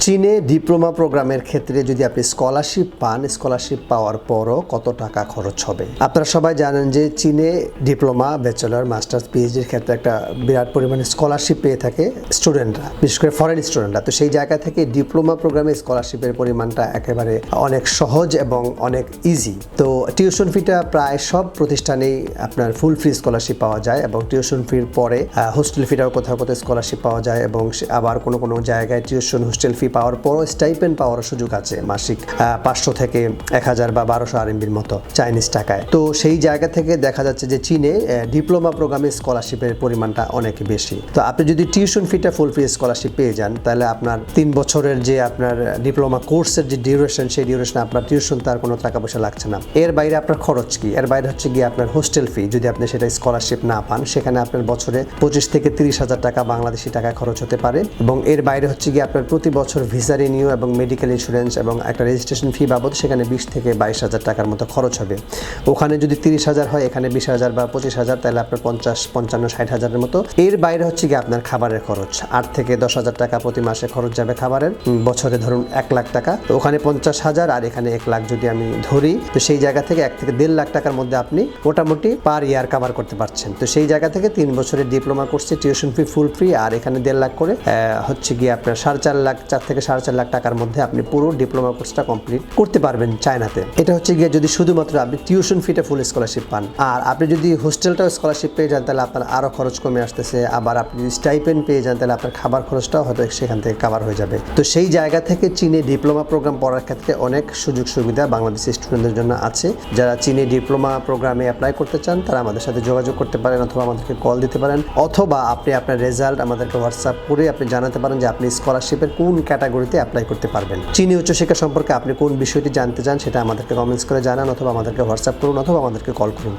চীনে ডিপ্লোমা প্রোগ্রামের ক্ষেত্রে যদি আপনি স্কলারশিপ পান, স্কলারশিপ পাওয়ার পরও কত টাকা খরচ হবে? আপনারা সবাই জানেন যে চীনে ডিপ্লোমা, ব্যাচেলর, মাস্টার্স, পিএইচডির ক্ষেত্রে একটা বিরাট পরিমাণে স্কলারশিপ পেয়ে থাকে স্টুডেন্টরা, বিশেষ করে ফরেন স্টুডেন্টরা। তো সেই জায়গা থেকে ডিপ্লোমা প্রোগ্রামে স্কলারশিপের পরিমাণটা একেবারে অনেক সহজ এবং অনেক ইজি। তো টিউশন ফিটা প্রায় সব প্রতিষ্ঠানেই আপনার ফুল ফি স্কলারশিপ পাওয়া যায় এবং টিউশন ফির পরে হোস্টেল ফিটাও কোথাও কোথাও স্কলারশিপ পাওয়া যায় এবং আবার কোনো জায়গায় টিউশন হোস্টেল ফি পাওয়ার পরও স্টাইপেন্ড পাওয়ার সুযোগ আছে মাসিক 500 থেকে 1000 বা 1200 আরএমবির মতো চাইনিজ টাকায়। তো সেই জায়গা থেকে দেখা যাচ্ছে যে চীনে ডিপ্লোমা প্রোগ্রামে স্কলারশিপের পরিমাণটা অনেক বেশি। তো আপনি যদি টিউশন ফিটা ফুল ফি স্কলারশিপ পেয়ে যান তাহলে আপনার 3 বছরের যে আপনার ডিপ্লোমা কোর্সের যে ডিউরেশন, সেই ডিউরেশনে আপনার টিউশন তার কোনো টাকা পয়সা লাগছে না। এর বাইরে আপনার খরচ কি? এর বাইরে হচ্ছে গিয়ে আপনার হোস্টেল ফি, যদি আপনি সেটা স্কলারশিপ না পান সেখানে আপনার বছরে 25 থেকে 30,000 টাকা বাংলাদেশি টাকায় খরচ হতে পারে। এবং এর বাইরে হচ্ছে গিয়ে আপনার প্রতি বছর ভিসা রিনিউ এবং মেডিকেল ইন্স্যুরেন্স এবং একটা রেজিস্ট্রেশন ফি বাবদ সেখানে 20 থেকে 22,000 টাকার মতো খরচ হবে। ওখানে যদি 30,000 হয়, এখানে 20,000 বা 25,000, তাহলে আপনার 50, 55, 60,000-এর মতো। এর বাইরে হচ্ছে গিয়ে আপনার খাবারের খরচ 8 থেকে 10,000 টাকা প্রতি মাসে খরচ যাবে খাবারের। বছরে ধরুন 1 লাখ টাকা, তো ওখানে 50,000 আর এখানে 1 লাখ যদি আমি ধরি, তো সেই জায়গা থেকে 1 থেকে 1.5 লাখ টাকার মধ্যে আপনি মোটামুটি পার ইয়ার কভার করতে পারছেন। তো সেই জায়গা থেকে 3 বছরের ডিপ্লোমা কোর্সে টিউশন ফি ফুল ফ্রি আর এখানে 1.5 লাখ করে হচ্ছে গিয়ে আপনার 4.5 লাখ, 4 থেকে 4.5 লাখ টাকার মধ্যে আপনি পুরো ডিপ্লোমা কোর্সটা কমপ্লিট করতে পারবেন চায়নাতে। এটা হচ্ছে গিয়ে যদি শুধুমাত্র আপনি টিউশন ফিটা ফুল স্কলারশিপ পান। আর আপনি যদি হোস্টেলটাও স্কলারশিপ পেয়ে যান তাহলে আপনার আরও খরচ কমে আসতেছে। আবার আপনি যদি স্টাইপেন্ড পেয়ে যান তাহলে আপনার খাবার খরচটাও হয়তো সেখান থেকে কভার হয়ে যাবে। তো সেই জায়গা থেকে চীনে ডিপ্লোমা প্রোগ্রাম পড়ার ক্ষেত্রে অনেক সুযোগ সুবিধা বাংলাদেশি স্টুডেন্টদের জন্য আছে। যারা চীনে ডিপ্লোমা প্রোগ্রামে অ্যাপ্লাই করতে চান তারা আমাদের সাথে যোগাযোগ করতে পারেন অথবা আমাদেরকে কল দিতে পারেন, অথবা আপনি আপনার রেজাল্ট আমাদেরকে হোয়াটসঅ্যাপ করে আপনি জানাতে পারেন যে আপনি স্কলারশিপের কোন ক্যাটাগরিতে অ্যাপ্লাই করতে পারবেন। চীনি উচ্চশিক্ষা সম্পর্কে আপনি কোন বিষয়টি জানতে চান সেটা আমাদেরকে কমেন্টস করে জানান, অথবা আমাদেরকে হোয়াটসঅ্যাপ করুন, অথবা আমাদেরকে কল করুন।